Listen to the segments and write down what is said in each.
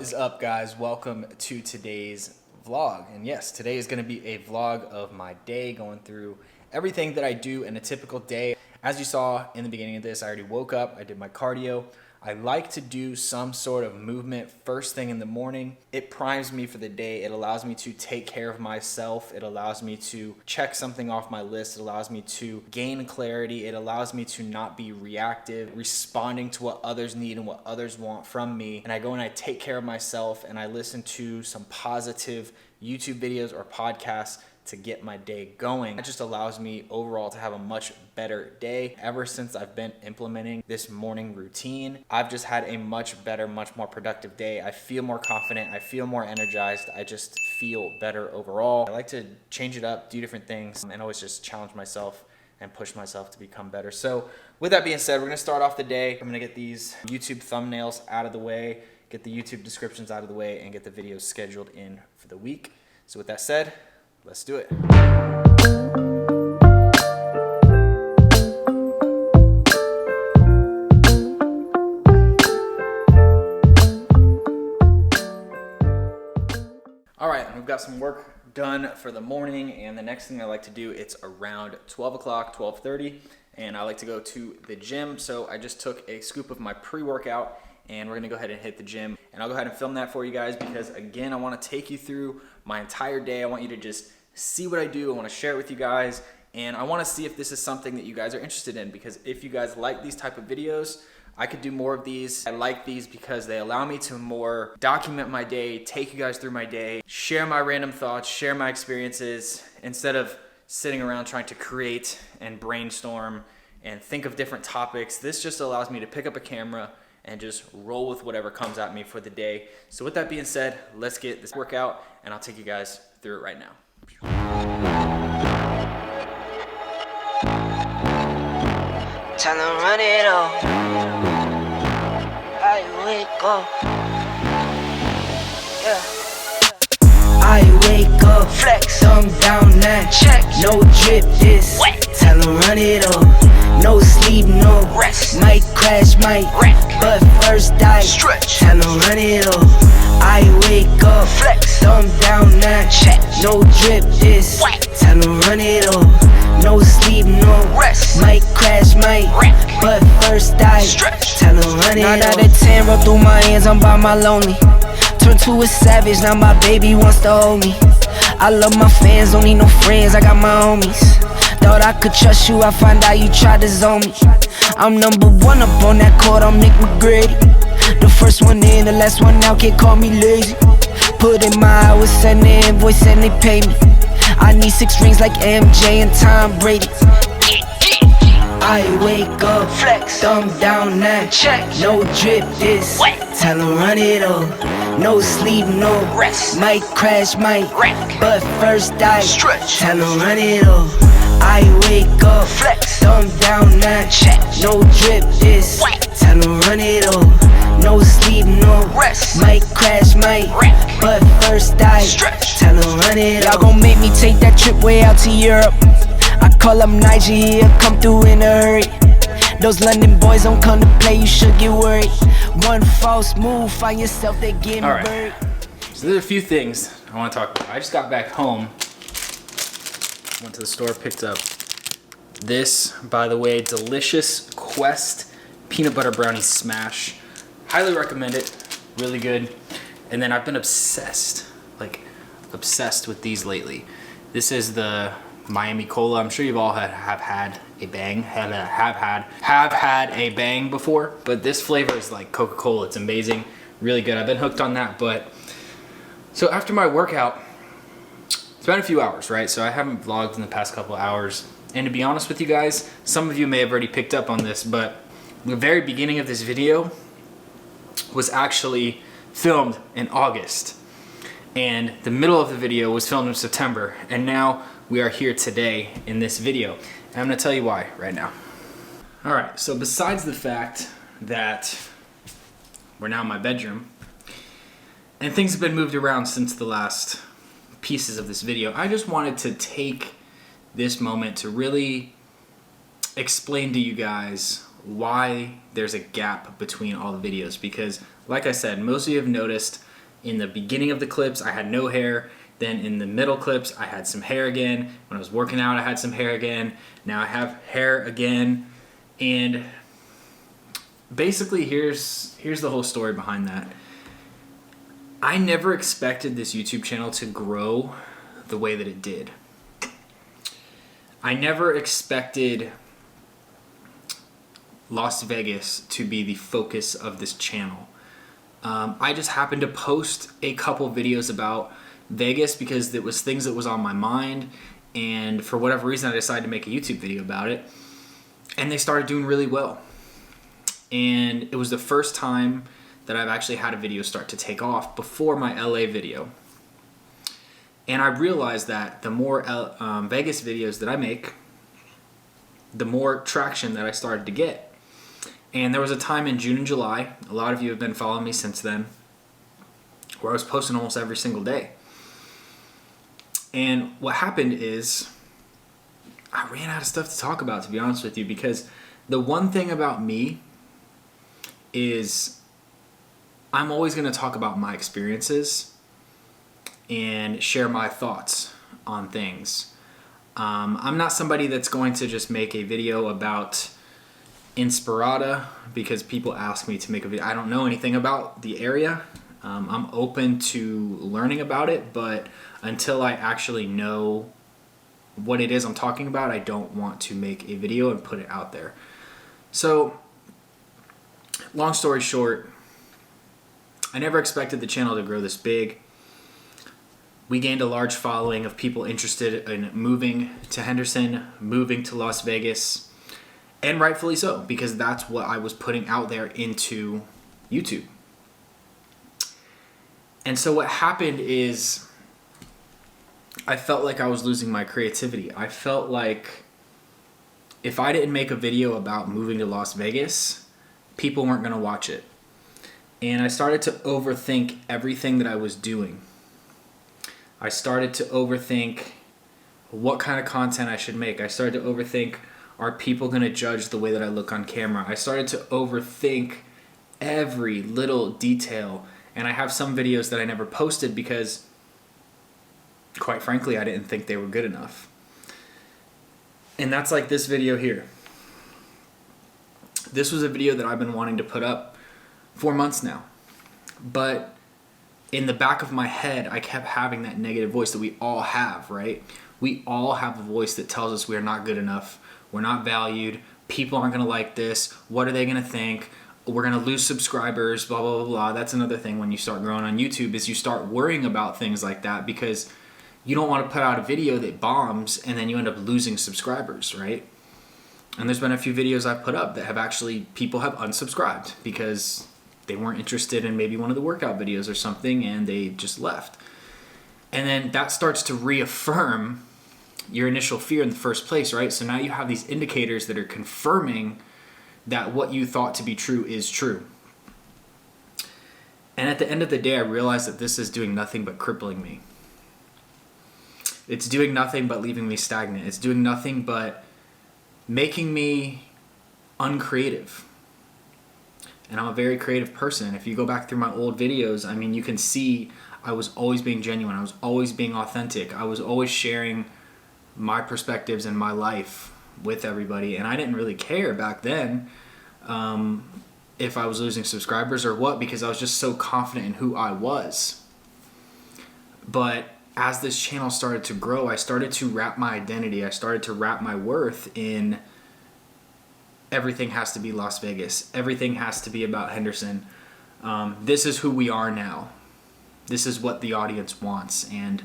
is up, guys? Welcome to today's vlog. And yes, today is going to be a vlog of my day, going through everything that I do in a typical day. As you saw in the beginning of this, I already woke up, I did my cardio. I like to do some sort of movement first thing in the morning. It primes me for the day. It allows me to take care of myself. It allows me to check something off my list. It allows me to gain clarity. It allows me to not be reactive, responding to what others need and what others want from me. And I go and I take care of myself and I listen to some positive YouTube videos or podcasts to get my day going. It just allows me overall to have a much better day. Ever since I've been implementing this morning routine, I've just had a much better, much more productive day. I feel more confident. I feel more energized. I just feel better overall. I like to change it up, do different things, and always just challenge myself and push myself to become better. So with that being said, we're gonna start off the day. I'm gonna get these YouTube thumbnails out of the way, get the YouTube descriptions out of the way, and get the videos scheduled in for the week. So with that said, let's do it. All right, we've got some work done for the morning, and the next thing I like to do, it's around 12 o'clock, 12:30, and I like to go to the gym. So I just took a scoop of my pre-workout, and we're gonna go ahead and hit the gym. And I'll go ahead and film that for you guys because, again, I wanna take you through my entire day. I want you to just see what I do. I want to share it with you guys, and I want to see if this is something that you guys are interested in, because if you guys like these type of videos, I could do more of these. I like these because they allow me to more document my day, take you guys through my day, share my random thoughts, share my experiences, instead of sitting around trying to create and brainstorm and think of different topics. This just allows me to pick up a camera and just roll with whatever comes at me for the day. So with that being said, let's get this workout, and I'll take you guys through it right now. Tell them run it all. I wake up. Yeah. I wake up, flex, thumb down now. Check, no drip this. Wet. Tell them run it all. No sleep, no rest. Might crash, might wreck. But first I stretch. Tell them run it all. I wake up, flex, thumb down now. Check, no drip this. Wet. Tell them run it all. No sleep, no rest. Might crash, might wreck. But first I stretch. Tell them run it all. 9 out of 10 roll through my hands, I'm by my lonely. Turned to a savage, now my baby wants to hold me. I love my fans, don't need no friends, I got my homies. Thought I could trust you, I find out you tried to zone me. I'm number one up on that court, I'm Nick McGrady. The first one in, the last one out, can't call me lazy. Put in my hours, send the invoice and they pay me. I need 6 rings like MJ and Tom Brady. I wake up, flex, thumb down now. Check, no drip this. Wet. Tell them run it all. No sleep, no rest. Might crash, might wreck. But first I stretch. Tell them run it all. I wake up, flex, thumb down now. Check, no drip this. Wet. Tell them run it all. No sleep, no rest. Might crash, might wreck. But first I stretch. Tell them run it all. Y'all gon' make me take that trip way out to Europe. I call up Nigeria, come through in a hurry. Those London boys don't come to play, you should get worried. One false move, find yourself, they getting buried. So there's a few things I want to talk about. I just got back home, went to the store, picked up this, by the way, delicious Quest peanut butter brownie smash. Highly recommend it, really good. And then I've been obsessed, like obsessed with these lately. This is the Miami Cola. I'm sure you've all have had a bang, have had a bang before, but this flavor is like Coca-Cola. It's amazing, really good. I've been hooked on that. But so after my workout, it's been a few hours, right? So I haven't vlogged in the past couple of hours. And to be honest with you guys, some of you may have already picked up on this, but the very beginning of this video was actually filmed in August. And the middle of the video was filmed in September. And now we are here today in this video. And I'm gonna tell you why right now. All right, so besides the fact that we're now in my bedroom, and things have been moved around since the last pieces of this video, I just wanted to take this moment to really explain to you guys why there's a gap between all the videos. Because like I said, most of you have noticed In the beginning of the clips, I had no hair. Then in the middle clips, I had some hair again. When I was working out, I had some hair again. Now I have hair again. And basically, here's the whole story behind that. I never expected this YouTube channel to grow the way that it did. I never expected Las Vegas to be the focus of this channel. I just happened to post a couple videos about Vegas because it was things that was on my mind, and for whatever reason I decided to make a YouTube video about it, and they started doing really well. And it was the first time that I've actually had a video start to take off before my LA video. And I realized that the more Vegas videos that I make, the more traction that I started to get. And there was a time in June and July, a lot of you have been following me since then, where I was posting almost every single day. And what happened is I ran out of stuff to talk about, to be honest with you, because the one thing about me is I'm always going to talk about my experiences and share my thoughts on things. I'm not somebody that's going to just make a video about Inspirata because people ask me to make a video. I don't know anything about the area. I'm open to learning about it, but until I actually know what it is I'm talking about, I don't want to make a video and put it out there. So, long story short, I never expected the channel to grow this big. We gained a large following of people interested in moving to Henderson, moving to Las Vegas, and rightfully so, because that's what I was putting out there into YouTube. And so what happened is I felt like I was losing my creativity. I felt like if I didn't make a video about moving to Las Vegas, people weren't going to watch it. And I started to overthink everything that I was doing. I started to overthink what kind of content I should make. I started to overthink, are people going to judge the way that I look on camera? I started to overthink every little detail. And I have some videos that I never posted because, quite frankly, I didn't think they were good enough. And that's like this video here. This was a video that I've been wanting to put up for months now. But in the back of my head, I kept having that negative voice that we all have, right? We all have a voice that tells us we are not good enough, we're not valued, people aren't going to like this, what are they going to think? We're going to lose subscribers, blah, blah, blah, blah. That's another thing when you start growing on YouTube is you start worrying about things like that because you don't want to put out a video that bombs and then you end up losing subscribers, right? And there's been a few videos I've put up that have actually, people have unsubscribed because they weren't interested in maybe one of the workout videos or something and they just left. And then that starts to reaffirm your initial fear in the first place, right? So now you have these indicators that are confirming that what you thought to be true is true. And at the end of the day, I realized that this is doing nothing but crippling me. It's doing nothing but leaving me stagnant. It's doing nothing but making me uncreative. And I'm a very creative person. If you go back through my old videos, I mean, you can see I was always being genuine. I was always being authentic. I was always sharing my perspectives and my life with everybody. And I didn't really care back then if I was losing subscribers or what, because I was just so confident in who I was. But as this channel started to grow, I started to wrap my identity. I started to wrap my worth in everything has to be Las Vegas. Everything has to be about Henderson. This is who we are now. This is what the audience wants. And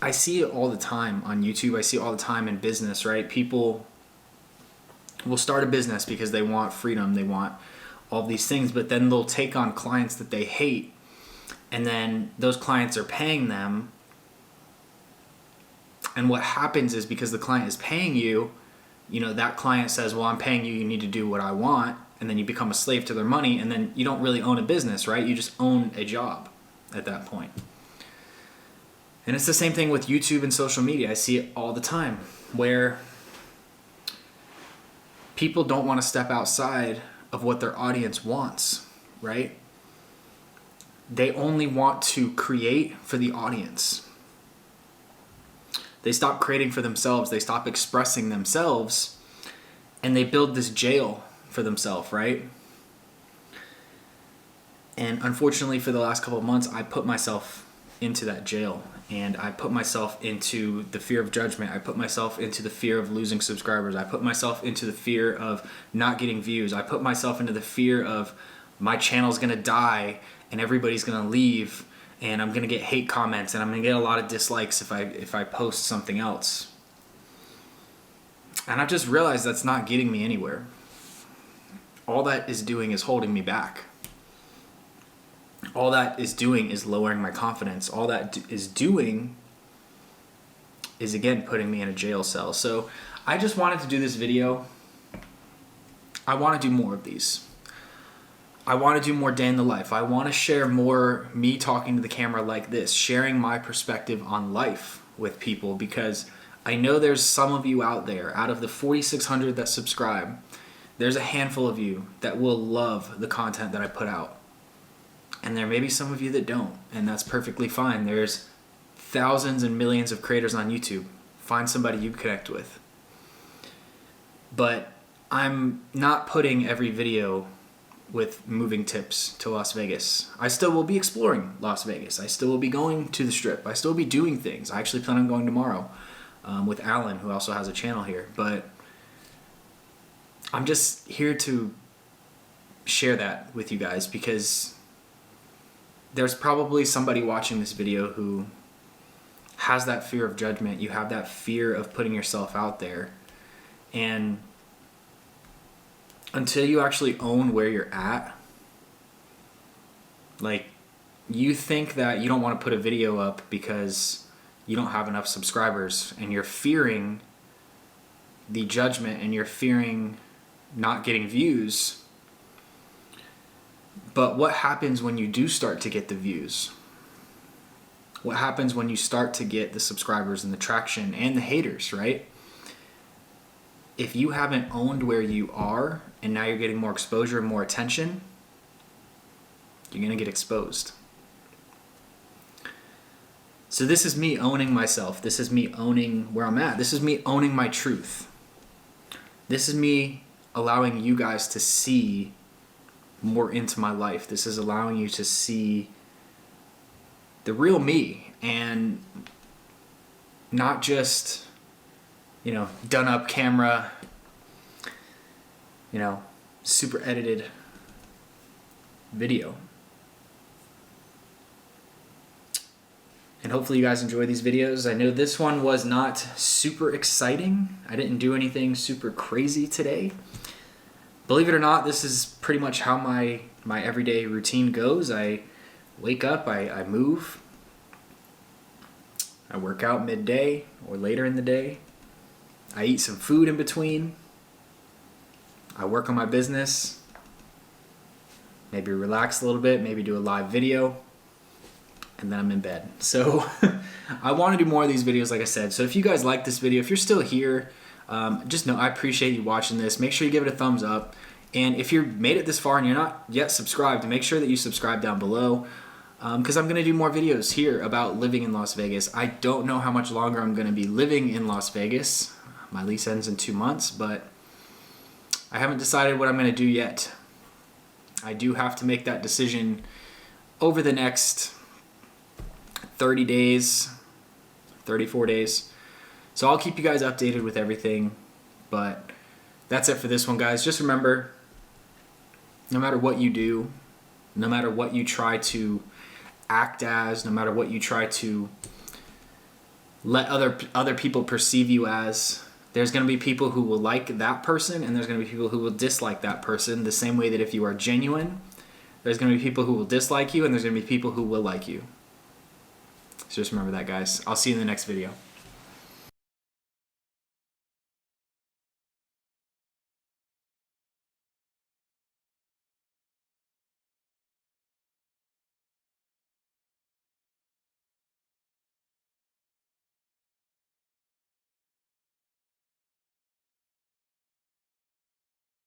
I see it all the time on YouTube. I see it all the time in business, right? People will start a business because they want freedom. They want all these things, but then they'll take on clients that they hate. And then those clients are paying them. And what happens is because the client is paying you, you know, that client says, well, I'm paying you, you need to do what I want. And then you become a slave to their money. And then you don't really own a business, right? You just own a job at that point. And it's the same thing with YouTube and social media. I see it all the time where people don't want to step outside of what their audience wants, right? they only want to create for the audience. They stop creating for themselves. They stop expressing themselves, and they build this jail for themselves, right? And unfortunately, for the last couple of months, I put myself into that jail, and I put myself into the fear of judgment. I put myself into the fear of losing subscribers. I put myself into the fear of not getting views. I put myself into the fear of my channel's gonna die and everybody's gonna leave, and I'm gonna get hate comments, and I'm gonna get a lot of dislikes if I post something else. And I've just realized that's not getting me anywhere. All that is doing is holding me back. All that is doing is lowering my confidence. All that is doing is, again, putting me in a jail cell. So I just wanted to do this video. I want to do more of these. I want to do more day in the life. I want to share more me talking to the camera like this, sharing my perspective on life with people, because I know there's some of you out there, out of the 4,600 that subscribe, there's a handful of you that will love the content that I put out. And there may be some of you that don't, and that's perfectly fine. There's thousands and millions of creators on YouTube. Find somebody you connect with. But I'm not putting every video with moving tips to Las Vegas. I still will be exploring Las Vegas. I still will be going to the Strip. I still will be doing things. I actually plan on going tomorrow with Alan, who also has a channel here. But I'm just here to share that with you guys, because there's probably somebody watching this video who has that fear of judgment. You have that fear of putting yourself out there. And until you actually own where you're at, like, you think that you don't want to put a video up because you don't have enough subscribers, and you're fearing the judgment, and you're fearing not getting views. But what happens when you do start to get the views? What happens when you start to get the subscribers and the traction and the haters, right? If you haven't owned where you are, and now you're getting more exposure and more attention, you're gonna get exposed. So this is me owning myself. This is me owning where I'm at. This is me owning my truth. This is me allowing you guys to see more into my life. This is allowing you to see the real me, and not just, done up camera, super edited video. And hopefully you guys enjoy these videos. I know this one was not super exciting. I didn't do anything super crazy today. Believe it or not, this is pretty much how my everyday routine goes. I wake up, I move, I work out midday or later in the day, I eat some food in between, I work on my business, maybe relax a little bit, maybe do a live video, and then I'm in bed. So I want to do more of these videos, like I said. So if you guys like this video, if you're still here, just know I appreciate you watching this. Make sure you give it a thumbs up. And if you've made it this far and you're not yet subscribed, make sure that you subscribe down below, because I'm going to do more videos here about living in Las Vegas. I don't know how much longer I'm going to be living in Las Vegas. My lease ends in 2 months, but I haven't decided what I'm going to do yet. I do have to make that decision over the next 30 days, 34 days. So I'll keep you guys updated with everything, but that's it for this one, guys. Just remember, no matter what you do, no matter what you try to act as, no matter what you try to let other people perceive you as, there's going to be people who will like that person, and there's going to be people who will dislike that person, the same way that if you are genuine, there's going to be people who will dislike you, and there's going to be people who will like you. So just remember that, guys. I'll see you in the next video.